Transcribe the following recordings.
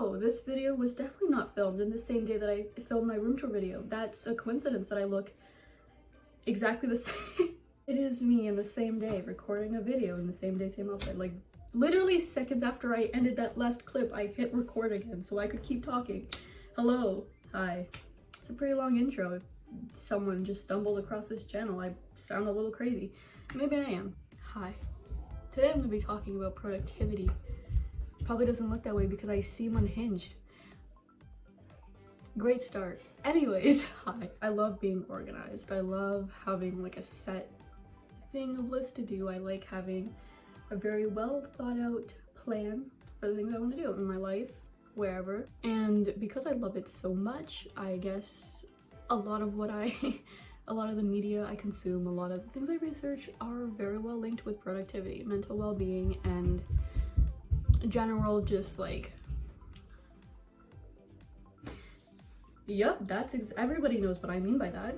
oh, this video was definitely not filmed in the same day that I filmed my room tour video. That's a coincidence that I look exactly the same. It is me in the same day recording a video in the same day, same outfit. Like literally seconds after I ended that last clip, I hit record again so I could keep talking. Hello, hi. It's a pretty long intro. If someone just stumbled across this channel, I sound a little crazy. Maybe I am. Hi. Today I'm gonna be talking about productivity. Probably doesn't look that way because I seem unhinged. Great start. Anyways, hi. I love being organized. I love having like a set thing of list to do. I like having a very well thought out plan for the things I want to do in my life, wherever. And because I love it so much, I guess a lot of the media I consume, a lot of the things I research are very well linked with productivity, mental well-being, and general just like, yep, everybody knows what I mean by that.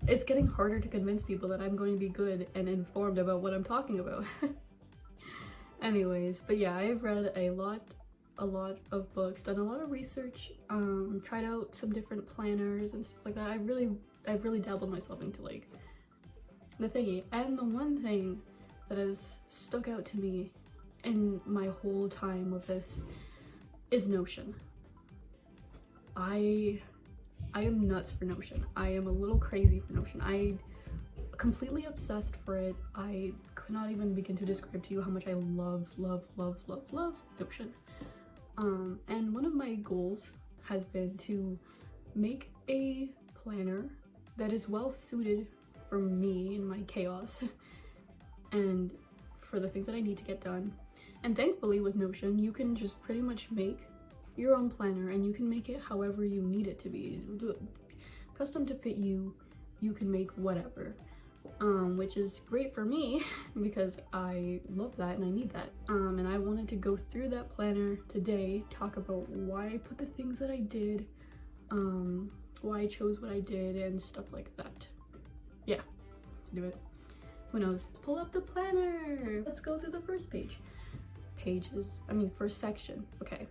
It's getting harder to convince people that I'm going to be good and informed about what I'm talking about. Anyways, but yeah, I've read a lot of books, done a lot of research, tried out some different planners and stuff like that. I've really dabbled myself into like the thingy. And the one thing that has stuck out to me in my whole time with this is Notion. I am nuts for Notion. I am a little crazy for Notion. I completely obsessed for it. I could not even begin to describe to you how much I love Notion. And one of my goals has been to make a planner that is well suited for me and my chaos and for the things that I need to get done. And thankfully with Notion, you can just pretty much make your own planner and you can make it however you need it to be. Custom to fit you, you can make whatever. Which is great for me because I love that and I need that. And I wanted to go through that planner today, talk about why I put the things that I did, why I chose what I did and stuff like that. Yeah, let's do it. Who knows? Pull up the planner. Let's go through the first page. First section. Okay.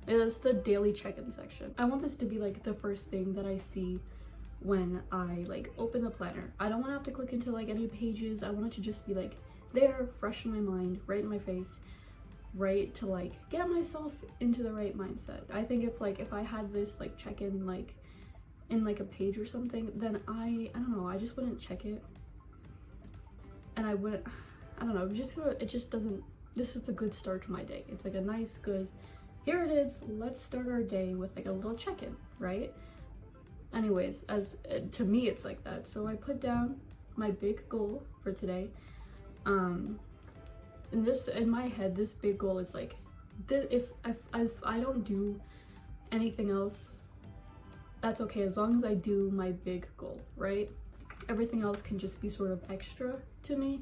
It's the daily check-in section. I want this to be like the first thing that I see when I like open the planner. I don't want to have to click into like any pages. I want it to just be like there, fresh in my mind, right in my face, right to like get myself into the right mindset. I think if I had this like check-in like in like a page or something, then I don't know, I just wouldn't check it. And I don't know, it just doesn't, this is a good start to my day. It's like a nice, good, here it is, let's start our day with like a little check-in, right? Anyways, to me it's like that. So I put down my big goal for today. In my head, this big goal is like, if I don't do anything else, that's okay, as long as I do my big goal, right? Everything else can just be sort of extra to me,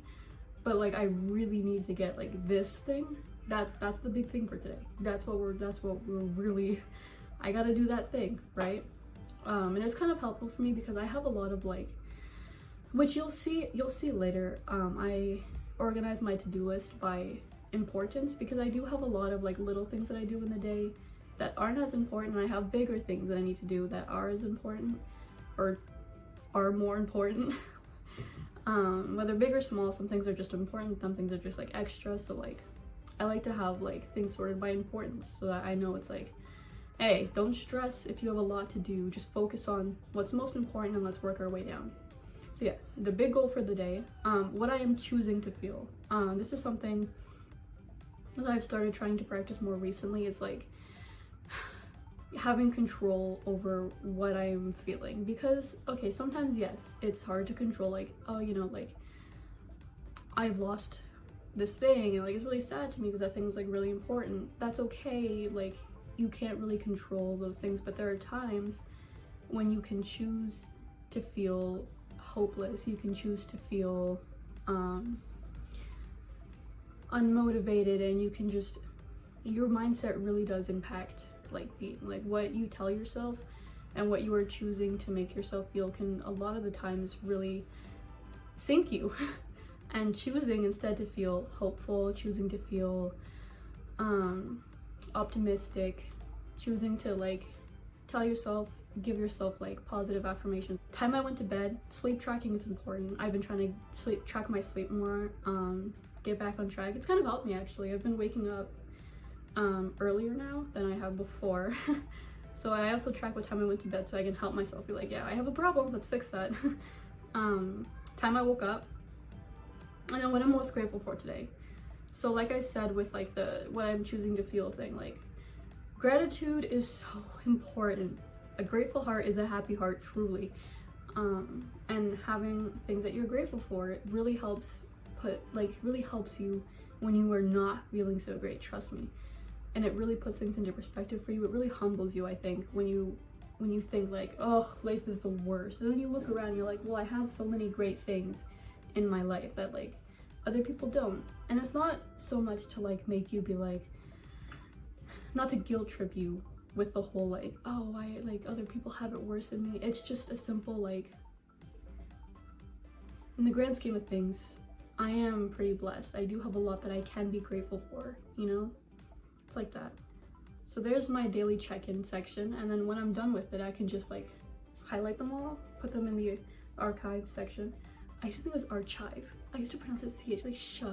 but like I really need to get like this thing. That's the big thing for today. That's what we're really, I gotta do that thing, right? And it's kind of helpful for me because I have a lot of like, which you'll see later, I organize my to-do list by importance because I do have a lot of like little things that I do in the day that aren't as important, and I have bigger things that I need to do that are as important or are more important. Whether big or small, some things are just important, some things are just like extra. So like I like to have like things sorted by importance so that I know it's like, hey, don't stress if you have a lot to do, just focus on what's most important and let's work our way down. So yeah, the big goal for the day, what I am choosing to feel. This is something that I've started trying to practice more recently, is like having control over what I'm feeling. Because, okay, sometimes yes, it's hard to control, like, oh, you know, like I've lost this thing and like it's really sad to me because that thing was like really important. That's okay, like you can't really control those things, but there are times when you can choose to feel hopeless, you can choose to feel unmotivated, and you can just, your mindset really does impact like what you tell yourself and what you are choosing to make yourself feel can a lot of the times really sink you. And choosing instead to feel hopeful, choosing to feel optimistic, choosing to like give yourself like positive affirmations. Time I went to bed, sleep tracking is important. I've been trying to track my sleep more, get back on track. It's kind of helped me actually. I've been waking up earlier now than I have before. So I also track what time I went to bed so I can help myself be like, yeah, I have a problem, let's fix that. Time I woke up, and then what I'm most grateful for today. So like I said with like the what I'm choosing to feel thing, like gratitude is so important. A grateful heart is a happy heart, truly. And having things that you're grateful for, it really helps you when you are not feeling so great, trust me. And it really puts things into perspective for you. It really humbles you, I think, when you think like, oh, life is the worst. And then you look around and you're like, well, I have so many great things in my life that like other people don't. And it's not so much to like make you be like, not to guilt trip you with the whole like, oh, I like other people have it worse than me. It's just a simple like, in the grand scheme of things, I am pretty blessed. I do have a lot that I can be grateful for, you know? It's like that. So there's my daily check-in section, and then when I'm done with it, I can just like highlight them all, put them in the archive section. I used to think it was archive. I used to pronounce it CH, like sh,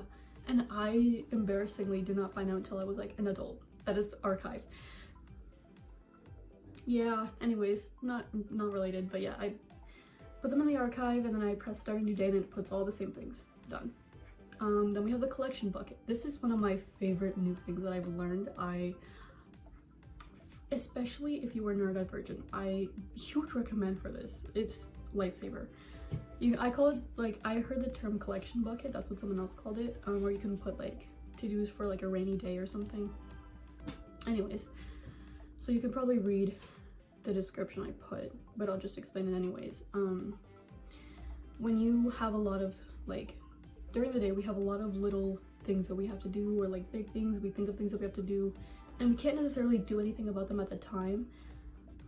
and I embarrassingly did not find out until I was like an adult that is archive. Yeah, anyways, not related, but yeah, I put them in the archive and then I press start a new day and it puts all the same things. Done. Then we have the collection bucket. This is one of my favorite new things that I've learned. Especially if you are neurodivergent, I huge recommend for this. It's lifesaver. I call it like, I heard the term collection bucket, that's what someone else called it, where you can put like to-dos for like a rainy day or something. Anyways, so you can probably read the description I put, but I'll just explain it anyways. When you have a lot of like, during the day we have a lot of little things that we have to do, or like big things, we think of things that we have to do, and we can't necessarily do anything about them at the time.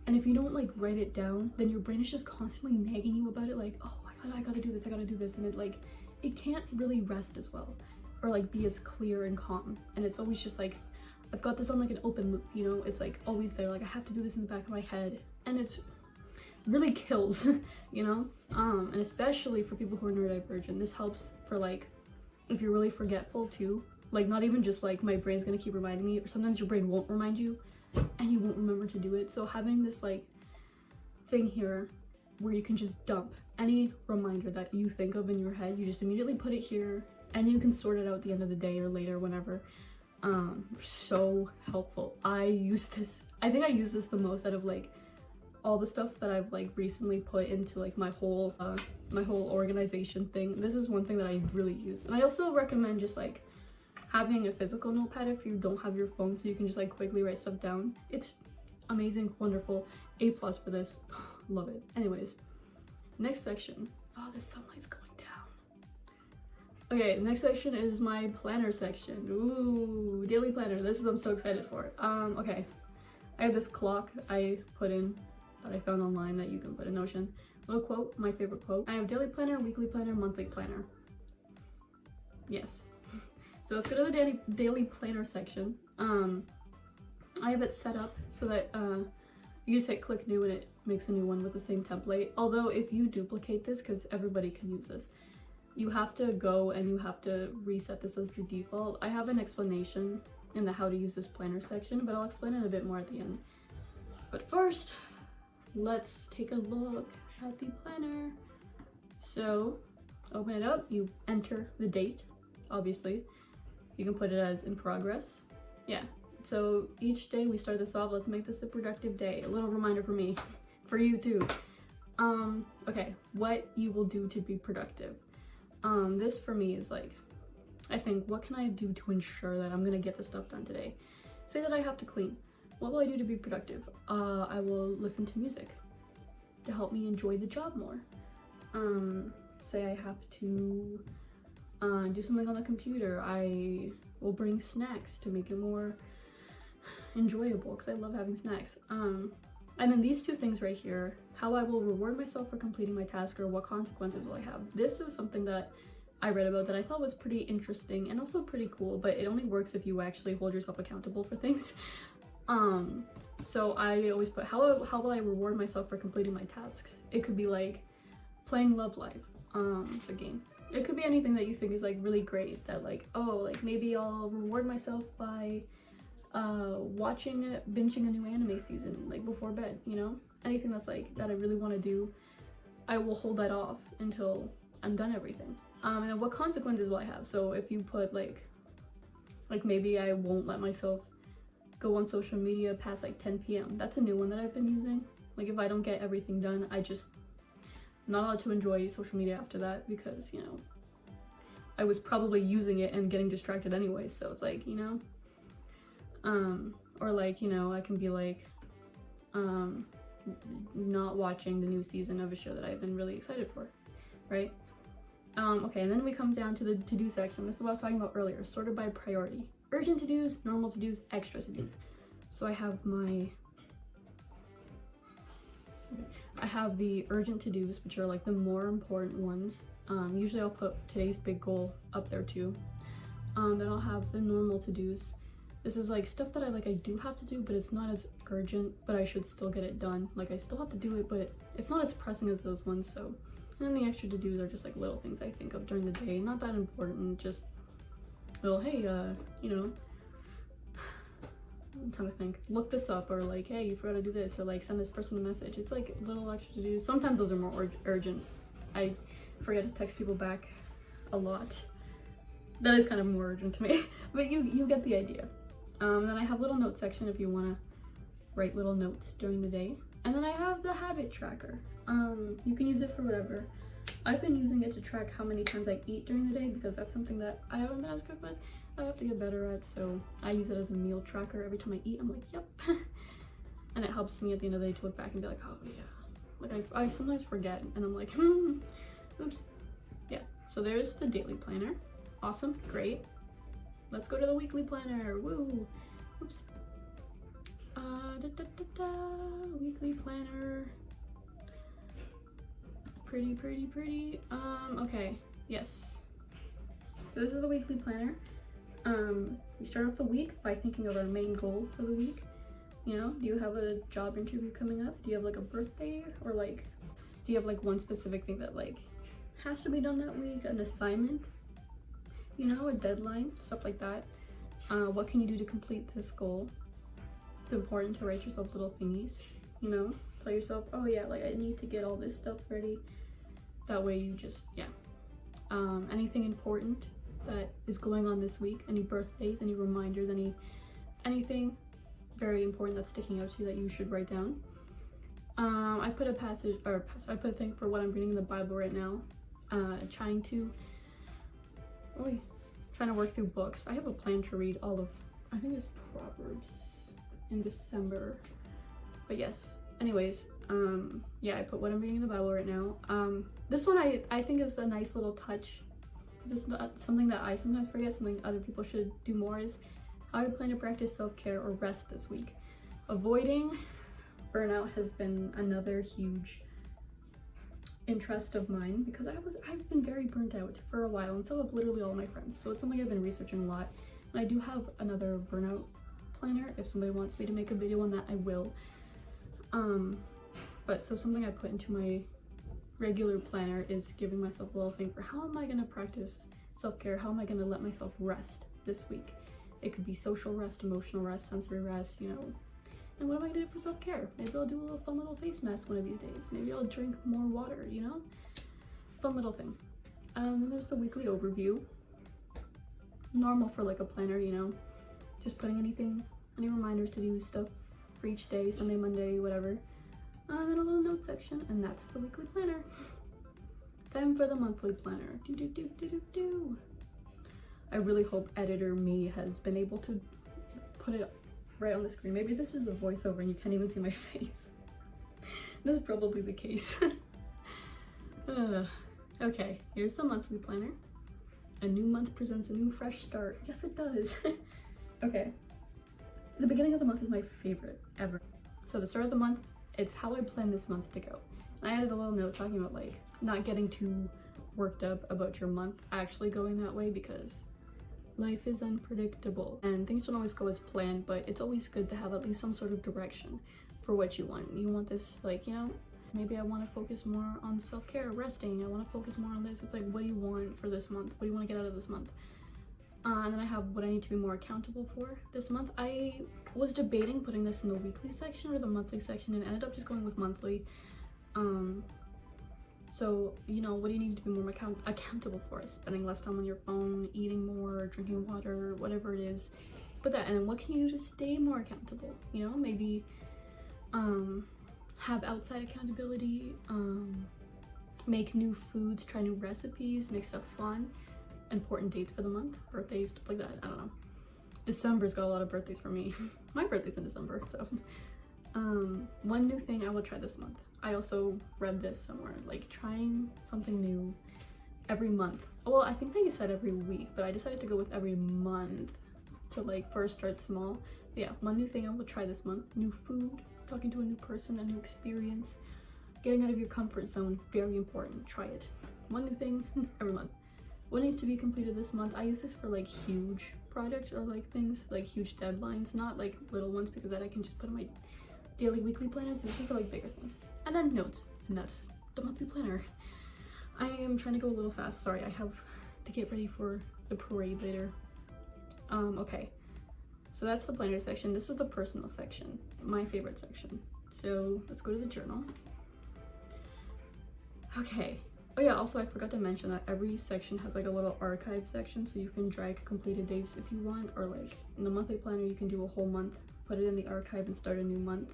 And if you don't like write it down, then your brain is just constantly nagging you about it, like, oh, I gotta do this, and it can't really rest as well, or like be as clear and calm. And it's always just like, I've got this on like an open loop, you know? It's like always there, like I have to do this in the back of my head, and it's really kills, you know? And especially for people who are neurodivergent, this helps for like, if you're really forgetful too, like not even just like my brain's gonna keep reminding me, sometimes your brain won't remind you and you won't remember to do it. So having this like thing here where you can just dump any reminder that you think of in your head, you just immediately put it here and you can sort it out at the end of the day or later, whenever. So helpful. I think I use this the most out of like all the stuff that I've like recently put into like my whole organization thing. This is one thing that I really use. And I also recommend just like having a physical notepad if you don't have your phone, so you can just like quickly write stuff down. It's amazing, wonderful, A+ for this. Love it. Anyways, next section. Oh, the sunlight's going down. Okay, next section is my planner section. Ooh, daily planner. This is, I'm so excited for. Okay, I have this clock I put in that I found online that you can put in Notion. Little quote, my favorite quote. I have daily planner, weekly planner, monthly planner. Yes. So let's go to the daily planner section. I have it set up so that you just hit click new and it makes a new one with the same template. Although if you duplicate this, because everybody can use this, you have to go and you have to reset this as the default. I have an explanation in the how to use this planner section, but I'll explain it a bit more at the end. But first, let's take a look at the planner. So open it up, you enter the date, obviously. You can put it as in progress. Yeah, so each day we start this off, let's make this a productive day. A little reminder for me, for you too. Okay, what you will do to be productive. This for me is like, I think, what can I do to ensure that I'm gonna get the stuff done today? Say that I have to clean. What will I do to be productive? I will listen to music to help me enjoy the job more. Say I have to do something on the computer. I will bring snacks to make it more enjoyable, because I love having snacks. And then these two things right here, how I will reward myself for completing my task, or what consequences will I have. This is something that I read about that I thought was pretty interesting and also pretty cool, but it only works if you actually hold yourself accountable for things. So I always put how will I reward myself for completing my tasks? It could be like playing Love Live. It's a game. It could be anything that you think is like really great, that like, oh, like maybe I'll reward myself by binging a new anime season like before bed, you know? Anything that's like that I really want to do, I will hold that off until I'm done everything. And then what consequences will I have? So if you put like maybe I won't let myself go on social media past like 10 p.m. That's a new one that I've been using. Like if I don't get everything done, I'm not allowed to enjoy social media after that, because, you know, I was probably using it and getting distracted anyway, so it's like, you know. Or like, you know, I can be like, not watching the new season of a show that I've been really excited for, right? Okay, and then we come down to the to-do section. This is what I was talking about earlier, sorted by priority. Urgent to-dos, normal to-dos, extra to-dos. So I have the urgent to-dos, which are like the more important ones. Usually I'll put today's big goal up there too. Then I'll have the normal to-dos. This is like stuff that I do have to do, but it's not as urgent, but I should still get it done. Like I still have to do it, but it's not as pressing as those ones. So, and then the extra to-dos are just like little things I think of during the day, not that important, just little, hey, you know, I'm trying to think, look this up, or like, hey, you forgot to do this, or like send this person a message. It's like little extra to do. Sometimes those are more urgent. I forget to text people back a lot. That is kind of more urgent to me, but you get the idea. Then I have little note section if you want to write little notes during the day. And then I have the habit tracker. You can use it for whatever. I've been using it to track how many times I eat during the day, because that's something that I haven't been as good with. I have to get better at, so I use it as a meal tracker. Every time I eat, I'm like, yep. And it helps me at the end of the day to look back and be like, oh yeah. Like I sometimes forget, and I'm like, oops. Yeah, so there's the daily planner. Awesome, great. Let's go to the weekly planner, woo. Oops. Weekly planner. Pretty. Okay, yes. So this is the weekly planner. We start off the week by thinking of our main goal for the week. You know, do you have a job interview coming up? Do you have like a birthday? Or like, do you have like one specific thing that like has to be done that week? An assignment? You know, a deadline, stuff like that. What can you do to complete this goal? It's important to write yourself little thingies, you know? Tell yourself, oh yeah, like I need to get all this stuff ready. That way you just, yeah. Anything important that is going on this week, any birthdays, any reminders, anything very important that's sticking out to you that you should write down. I put a thing for what I'm reading in the Bible right now. Trying to work through books. I have a plan to read all of, I think it's Proverbs in December. But yes, anyways, yeah, I put what I'm reading in the Bible right now. This one I think is a nice little touch. This is not something that I sometimes forget, something other people should do more, is how I plan to practice self-care or rest this week. Avoiding burnout has been another huge interest of mine, because I've been very burnt out for a while, and so have literally all my friends. So it's something I've been researching a lot. And I do have another burnout planner. If somebody wants me to make a video on that, I will. But so something I put into my regular planner is giving myself a little thing for how am I gonna practice self-care? How am I gonna let myself rest this week? It could be social rest, emotional rest, sensory rest, you know. And what am I gonna do for self-care? Maybe I'll do a fun little face mask one of these days. Maybe I'll drink more water, you know? Fun little thing. Then there's the weekly overview. Normal for like a planner, you know? Just putting any reminders to do stuff for each day, Sunday, Monday, whatever. And then a little note section, and that's the weekly planner. Time for the monthly planner. I really hope editor me has been able to put it right on the screen. Maybe this is a voiceover and you can't even see my face. This is probably the case. Okay, here's the monthly planner. A new month presents a new fresh start. Yes, it does. Okay. The beginning of the month is my favorite ever. So the start of the month, it's how I plan this month to go. And I added a little note talking about like not getting too worked up about your month actually going that way, because life is unpredictable and things don't always go as planned, but it's always good to have at least some sort of direction for what you want. You want this, like, you know, maybe I want to focus more on self-care, resting. I want to focus more on this. It's like, what do you want for this month? What do you want to get out of this month? And then I have what I need to be more accountable for this month. I was debating putting this in the weekly section or the monthly section, and ended up just going with monthly. So, you know, what do you need to be more accountable for? Spending less time on your phone, eating more, drinking water, whatever it is. But that, and then what can you do to stay more accountable? You know, maybe have outside accountability, make new foods, try new recipes, make stuff fun. Important dates for the month, birthdays, stuff like that. I don't know. December's got a lot of birthdays for me. My birthday's in December, so. One new thing I will try this month. I also read this somewhere, like trying something new every month. Well, I think they said every week, but I decided to go with every month to like first start small. But yeah, one new thing I will try this month. New food, talking to a new person, a new experience, getting out of your comfort zone, very important. Try it. One new thing every month. What needs to be completed this month? I use this for like huge projects or like things, like huge deadlines, not like little ones, because that I can just put in my daily, weekly planners. This is for like bigger things. And then notes, and that's the monthly planner. I am trying to go a little fast. Sorry, I have to get ready for the parade later. Okay, so that's the planner section. This is the personal section, my favorite section. So let's go to the journal. Okay. Oh yeah, also I forgot to mention that every section has like a little archive section, so you can drag completed days if you want, or like in the monthly planner you can do a whole month, put it in the archive and start a new month.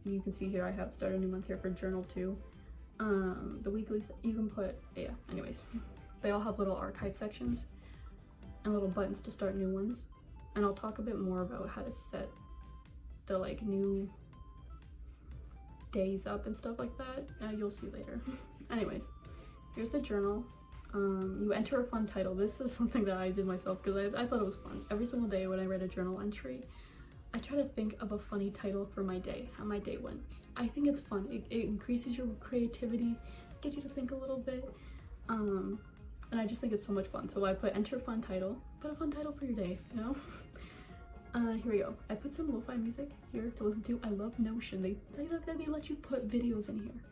You can see here I have start a new month here for journal too. The weekly you can put, yeah, anyways. They all have little archive sections and little buttons to start new ones. And I'll talk a bit more about how to set the like new days up and stuff like that. You'll see later. Anyways, here's the journal. You enter a fun title. This is something that I did myself because I thought it was fun. Every single day when I write a journal entry, I try to think of a funny title for my day, how my day went. I think it's fun. It increases your creativity, gets you to think a little bit, and I just think it's so much fun. So I put enter fun title. Put a fun title for your day, you know? Here we go. I put some lo-fi music here to listen to. I love Notion. They let you put videos in here,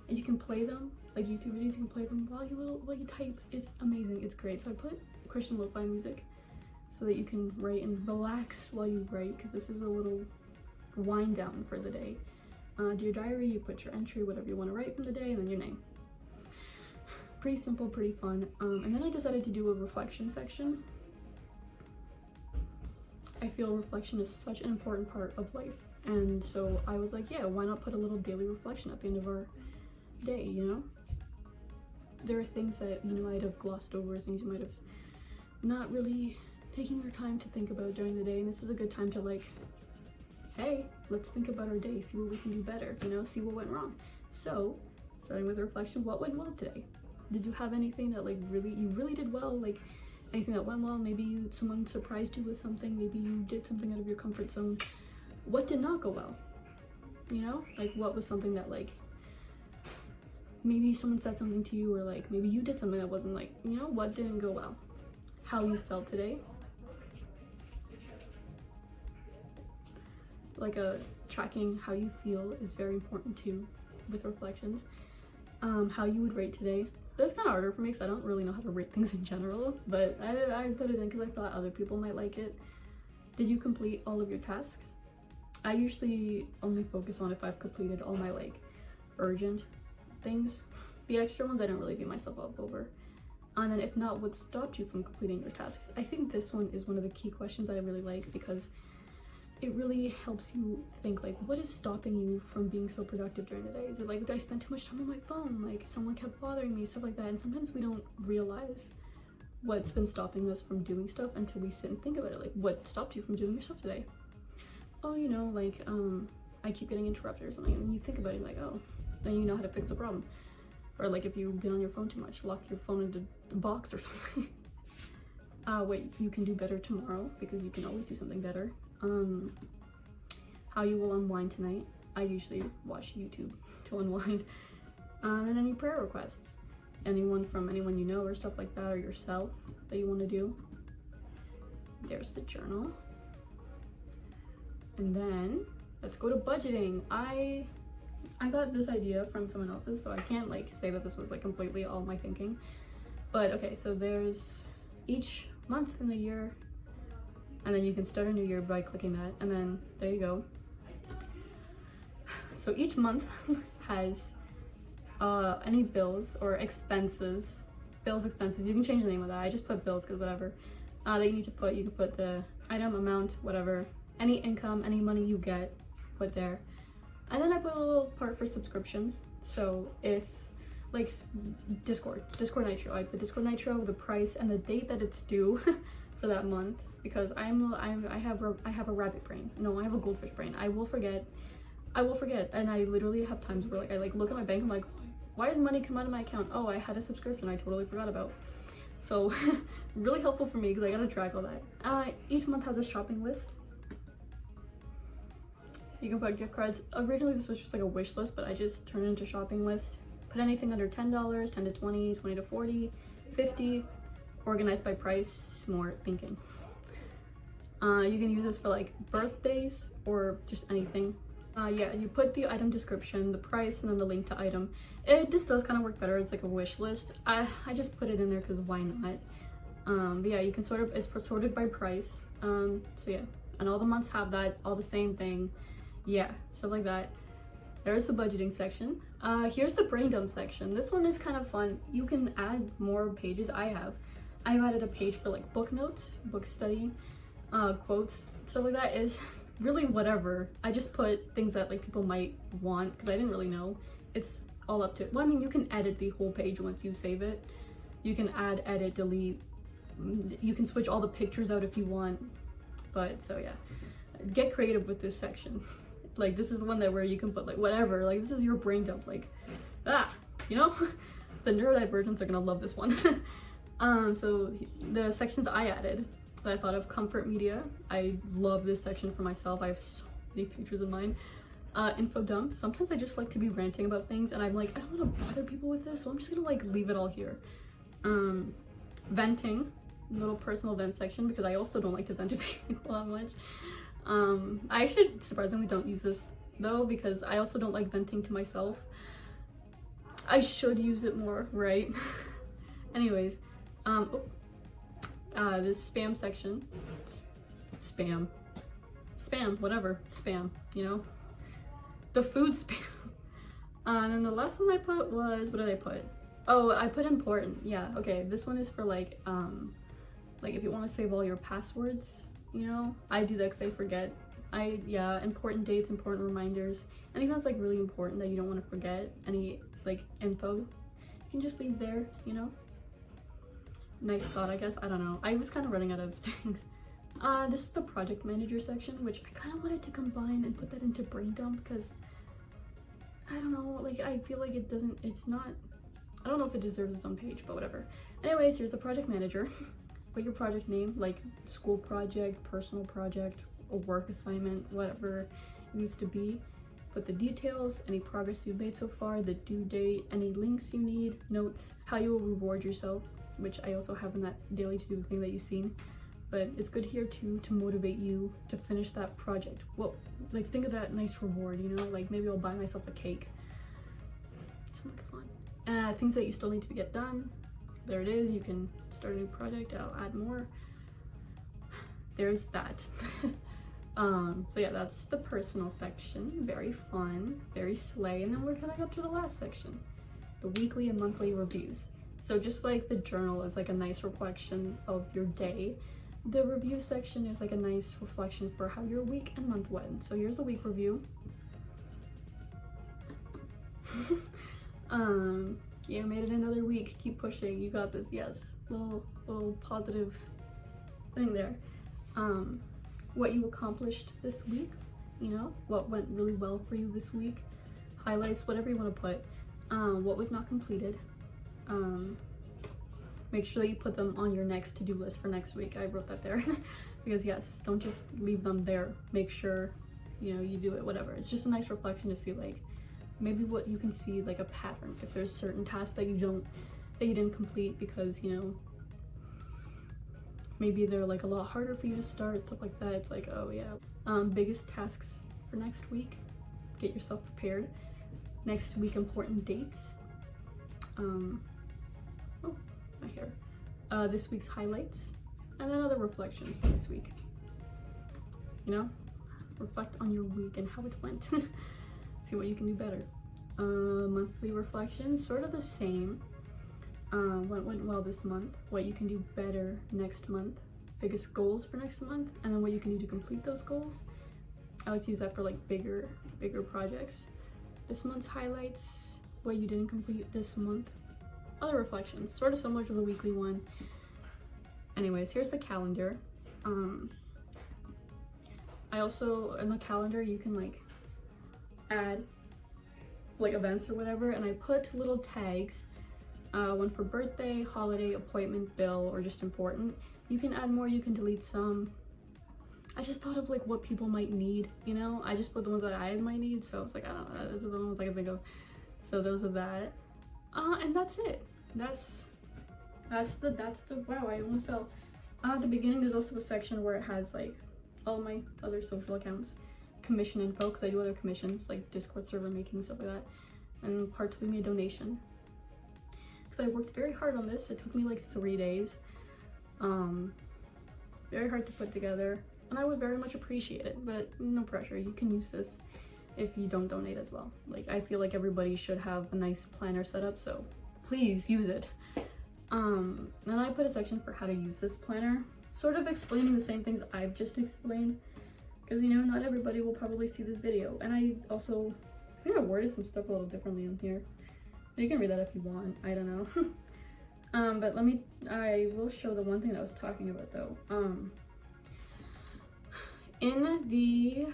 and you can play them like YouTube videos. You can play them while you type. It's amazing. It's great. So I put Christian lo-fi music so that you can write and relax while you write, because this is a little wind down for the day. Dear diary, you put your entry, whatever you want to write from the day, and then your name. Pretty simple, pretty fun. And then I decided to do a reflection section. I feel reflection is such an important part of life, and so I was like, yeah, why not put a little daily reflection at the end of our day, you know? There are things that you might have glossed over, things you might have not really taking your time to think about during the day, and this is a good time to like, hey, let's think about our day, see what we can do better, you know, see what went wrong. So starting with reflection, what went well today? Did you have anything that like you really did well, like anything that went well? Maybe someone surprised you with something, maybe you did something out of your comfort zone. What did not go well? You know, like what was something that like maybe someone said something to you, or like maybe you did something that wasn't like, you know, what didn't go well? How you felt today. Like tracking how you feel is very important too with reflections. How you would rate today. That's kind of harder for me because I don't really know how to rate things in general, but I put it in because I thought other people might like it. Did you complete all of your tasks? I usually only focus on if I've completed all my like urgent things. The extra ones I don't really beat myself up over. And then if not, what stopped you from completing your tasks? I think this one is one of the key questions I really like, because it really helps you think like, what is stopping you from being so productive during the day? Is it like I spent too much time on my phone, like someone kept bothering me, stuff like that? And sometimes we don't realize what's been stopping us from doing stuff until we sit and think about it. Like, what stopped you from doing your stuff today? Oh, you know, like I keep getting interrupted or something, and you think about it like, oh, then you know how to fix the problem. Or like if you've been on your phone too much, lock your phone into the box or something. What you can do better tomorrow, because you can always do something better. How you will unwind tonight. I usually watch YouTube to unwind. And then any prayer requests. Anyone from anyone you know or stuff like that, or yourself that you want to do. There's the journal. And then let's go to budgeting. I got this idea from someone else's, so I can't like say that this was like completely all my thinking. But okay, so there's each month in the year, and then you can start a new year by clicking that, and then there you go. So each month has any bills or expenses. Expenses, you can change the name of that. I just put bills because whatever. That you need to put, you can put the item, amount, whatever. Any income, any money you get, put there. And then I put a little part for subscriptions. So if, like Discord Nitro, I put Discord Nitro, the price, and the date that it's due for that month, because I have a rabbit brain. No, I have a goldfish brain. I will forget, and I literally have times where like I like look at my bank, I'm like, why did money come out of my account? Oh, I had a subscription I totally forgot about. So really helpful for me because I gotta track all that. Each month has a shopping list. You can put gift cards. Originally this was just like a wish list, but I just turned it into a shopping list. Put anything under $10, 10 to 20, 20 to 40, 50, organized by price, smart thinking. You can use this for like birthdays or just anything. Yeah, you put the item description, the price, and then the link to item. This does kind of work better. It's like a wish list. I just put it in there because why not? But yeah, you can it's sorted by price. So yeah, and all the months have that, all the same thing. Yeah, stuff like that. There's the budgeting section. Here's the brain dump section. This one is kind of fun. You can add more pages. I've added a page for like book notes, book study, quotes, stuff like that. Is really whatever. I just put things that like people might want because I didn't really know. It's all up to, well, I mean, you can edit the whole page once you save it. You can add, edit, delete. You can switch all the pictures out if you want. But so yeah, get creative with this section. Like this is the one that where you can put like whatever, like this is your brain dump, like you know. The neurodivergents are gonna love this one. So the sections I added that I thought of: comfort media. I love this section for myself. I have so many pictures of mine. Info dump. Sometimes I just like to be ranting about things and I'm like, I don't want to bother people with this, so I'm just gonna like leave it all here. Venting, little personal vent section, because I also don't like to vent to people that much. I actually surprisingly don't use this though, because I also don't like venting to myself. I should use it more, right? Anyways, this spam section, spam, whatever, spam, you know, the food spam. And then the last one I put was, what did I put? Oh, I put important. Yeah, okay, this one is for like if you want to save all your passwords, you know, I do that because I forget. Yeah, important dates, important reminders, anything that's like really important that you don't want to forget, any like info, you can just leave there, you know. Nice thought, I guess. I don't know, I was kind of running out of things. This is the project manager section, which I kind of wanted to combine and put that into brain dump because I don't know, like I feel like it's not, I don't know if it deserves its own page, but whatever. Anyways, here's the project manager. Put your project name, like school project, personal project, a work assignment, whatever it needs to be. Put the details, any progress you've made so far, the due date, any links you need, notes, how you will reward yourself, which I also have in that daily to-do thing that you've seen. But it's good here too to motivate you to finish that project. Well, like think of that nice reward, you know, like maybe I'll buy myself a cake. Something fun. Things that you still need to get done. There it is. You can start a new project. I'll add more. There's that. So yeah, that's the personal section. Very fun, very slay. And then we're coming up to the last section, the weekly and monthly reviews. So just like the journal is like a nice reflection of your day, the review section is like a nice reflection for how your week and month went. So here's the week review. You made it another week. Keep pushing. You got this. Yes. Little positive thing there. What you accomplished this week. You know, what went really well for you this week. Highlights, whatever you want to put. What was not completed. Make sure that you put them on your next to-do list for next week. I wrote that there because yes, don't just leave them there. Make sure, you know, you do it, whatever. It's just a nice reflection to see like maybe what you can see like a pattern if there's certain tasks that you didn't complete because, you know, maybe they're like a lot harder for you to start, stuff like that. It's like, oh yeah. Biggest tasks for next week, get yourself prepared. Next week, important dates. Oh, my hair. This week's highlights, and then other reflections for this week. You know, reflect on your week and how it went. See what you can do better. Monthly reflections, sort of the same. What went well this month, what you can do better next month, biggest goals for next month, and then what you can do to complete those goals. I like to use that for like bigger projects. This month's highlights, what you didn't complete this month. Other reflections, sort of similar to the weekly one. Anyways, here's the calendar. I also, in the calendar, you can like add like events or whatever, and I put little tags, one for birthday, holiday, appointment, bill, or just important. You can add more, you can delete some. I just thought of like what people might need, you know? I just put the ones that I might need, so I was like, I don't know, those are the ones I can think of. So those are that. And that's it. That's the wow, I almost fell. At the beginning there's also a section where it has like all my other social accounts, commission info, because I do other commissions like Discord server making, stuff like that, and part to leave me a donation. Because I worked very hard on this. It took me like 3 days. Very hard to put together, and I would very much appreciate it, but no pressure. You can use this if you don't donate as well. Like, I feel like everybody should have a nice planner set up, so please use it. Then I put a section for how to use this planner, sort of explaining the same things I've just explained, because, you know, not everybody will probably see this video. And I also think I worded some stuff a little differently in here, so you can read that if you want. I don't know. But I will show the one thing that I was talking about though. In the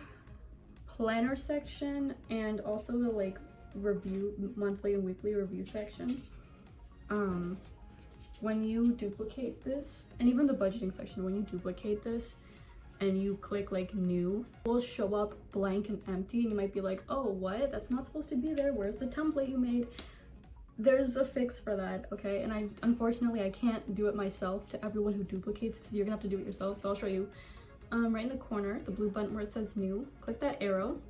planner section, and also the like review, monthly and weekly review section, when you duplicate this, and even the budgeting section, when you duplicate this and you click like new, it will show up blank and empty, and you might be like, oh, what? That's not supposed to be there. Where's the template you made? There's a fix for that, okay? And unfortunately I can't do it myself to everyone who duplicates, so you're gonna have to do it yourself, but I'll show you. Right in the corner, the blue button where it says new, click that arrow.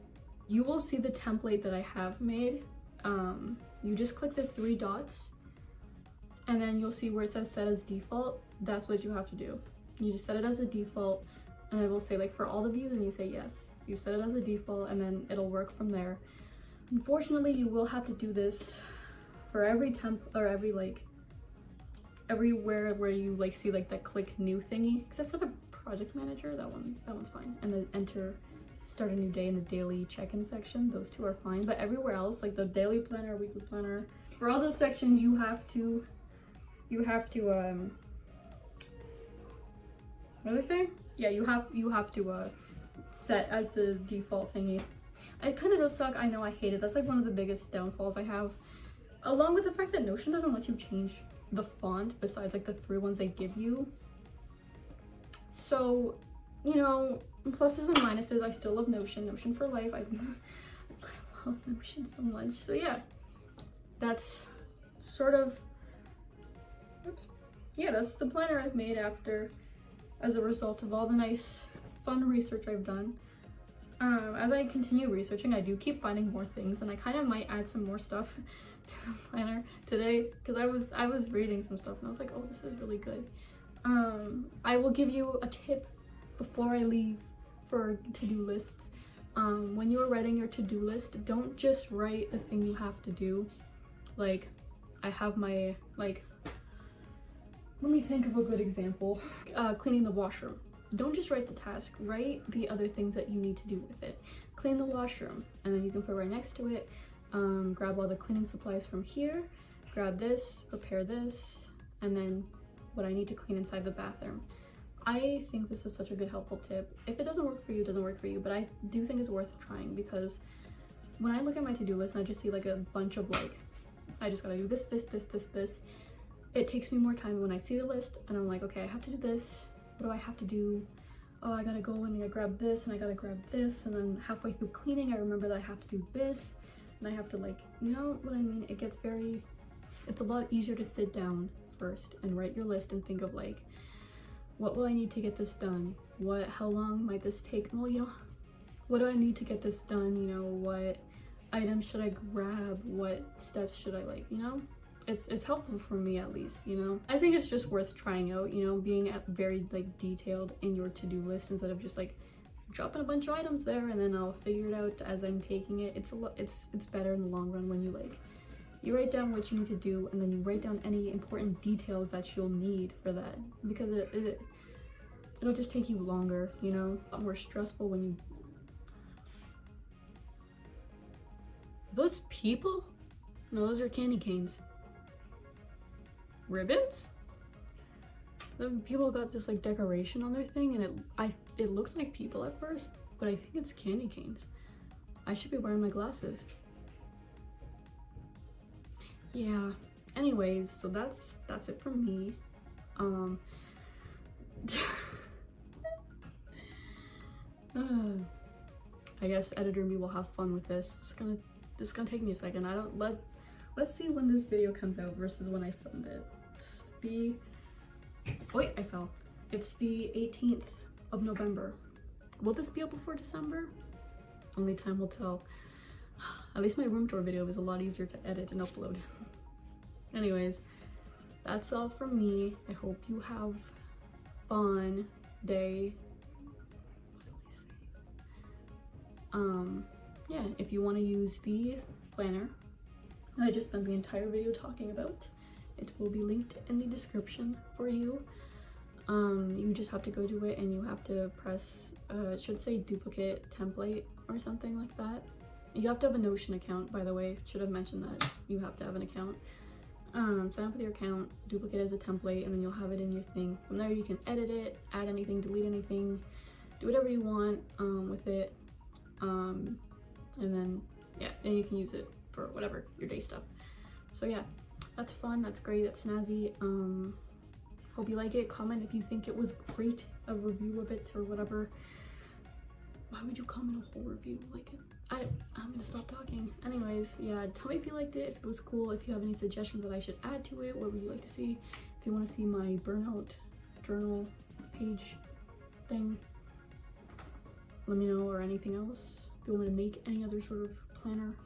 You will see the template that I have made. You just click the 3 dots, and then you'll see where it says set as default. That's what you have to do. You just set it as a default, and it will say like for all the views, and you say yes. You set it as a default, and then it'll work from there. Unfortunately, you will have to do this for every temp, or every like everywhere where you like see like that click new thingy, except for the project manager. That one's fine, and then enter start a new day in the daily check-in section. Those 2 are fine, but everywhere else, like the daily planner, weekly planner, for all those sections you have to what do they say? Yeah, you have to set as the default thingy. It kind of does suck. I know, I hate it. That's like one of the biggest downfalls I have, along with the fact that Notion doesn't let you change the font besides like the 3 ones they give you. So, you know, pluses and minuses. I still love Notion for life. I love Notion so much. So yeah, that's sort of, oops, yeah, that's the planner I've made as a result of all the nice fun research I've done. As I continue researching, I do keep finding more things, and I kind of might add some more stuff to the planner today, because I was reading some stuff and I was like, oh, this is really good. I will give you a tip before I leave for to-do lists. When you are writing your to-do list, don't just write the thing you have to do. Like, I have my, like, let me think of a good example. Cleaning the washroom. Don't just write the task, write the other things that you need to do with it. Clean the washroom, and then you can put right next to it, grab all the cleaning supplies from here, grab this, prepare this, and then what I need to clean inside the bathroom. I think this is such a good helpful tip. If it doesn't work for you, it doesn't work for you, but I do think it's worth trying, because when I look at my to-do list and I just see like a bunch of like, I just gotta do this, it takes me more time when I see the list and I'm like, okay, I have to do this. What do I have to do? Oh, I gotta go and I grab this and I gotta grab this, and then halfway through cleaning I remember that I have to do this, and I have to like, you know what I mean? It's a lot easier to sit down first and write your list and think of like, what will I need to get this done? How long might this take? Well, you know, what do I need to get this done? You know, what items should I grab? What steps should I like, you know? It's helpful for me at least, you know? I think it's just worth trying out, you know, being very like detailed in your to-do list instead of just like dropping a bunch of items there and then I'll figure it out as I'm taking it. It's better in the long run when you write down what you need to do and then you write down any important details that you'll need for that, because it'll just take you longer, you know? A lot more stressful when you... Those people? No, those are candy canes. Ribbons? The people got this like decoration on their thing and it looked like people at first, but I think it's candy canes. I should be wearing my glasses. Yeah, anyways, so that's it from me. I guess editor me will have fun with this. This is gonna take me a second. Let's see when this video comes out versus when I filmed it. Wait, I fell. It's the 18th of November. Will this be up before December? Only time will tell. At least my room tour video is a lot easier to edit and upload. Anyways, that's all from me. I hope you have fun day. Yeah, if you want to use the planner that I just spent the entire video talking about, it will be linked in the description for you. You just have to go to it and you have to press, it should say duplicate template or something like that. You have to have a Notion account, by the way. Should have mentioned that. You have to have an account. Sign up with your account, duplicate as a template, and then you'll have it in your thing. From there you can edit it, add anything, delete anything, do whatever you want with it. And then, yeah, then you can use it for whatever, your day stuff. So yeah, that's fun, that's great, that's snazzy. Hope you like it. Comment if you think it was great, a review of it or whatever. Why would you comment a whole review? Like, I'm gonna stop talking. Anyways, yeah, tell me if you liked it, if it was cool, if you have any suggestions that I should add to it, what would you like to see? If you want to see my burnout journal page thing, let me know, or anything else. If you want me to make any other sort of planner.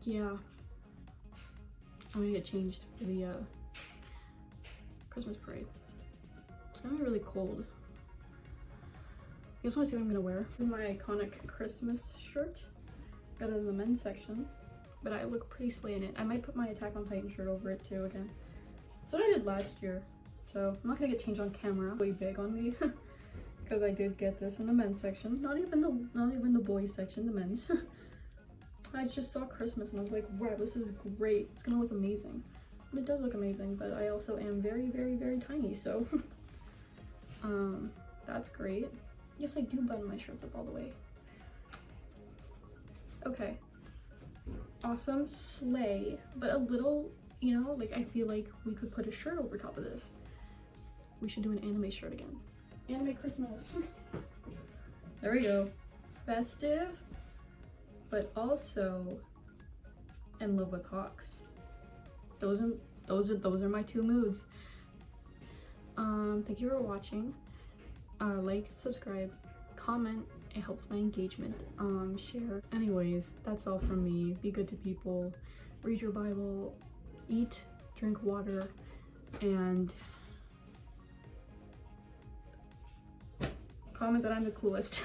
Yeah. I'm gonna get changed for the Christmas parade. It's gonna be really cold. You guys wanna see what I'm gonna wear? My iconic Christmas shirt. Got it in the men's section, but I look pretty slay in it. I might put my Attack on Titan shirt over it too again. That's what I did last year. So I'm not gonna get changed on camera. Way big on me. Because I did get this in the men's section. Not even the boys section, the men's. I just saw Christmas and I was like, wow, this is great. It's gonna look amazing. And it does look amazing, but I also am very, very, very tiny, so that's great. Yes, I do button my shirts up all the way. Okay. Awesome, slay, but a little, you know, like I feel like we could put a shirt over top of this. We should do an anime shirt again. Anime Christmas. There we go. Festive, but also in love with hawks. Those are my two moods. Thank you for watching. Like, subscribe, comment. It helps my engagement. Share. Anyways, that's all from me. Be good to people. Read your Bible. Eat. Drink water. And comment that I'm the coolest.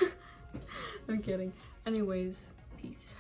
I'm kidding. Anyways, peace.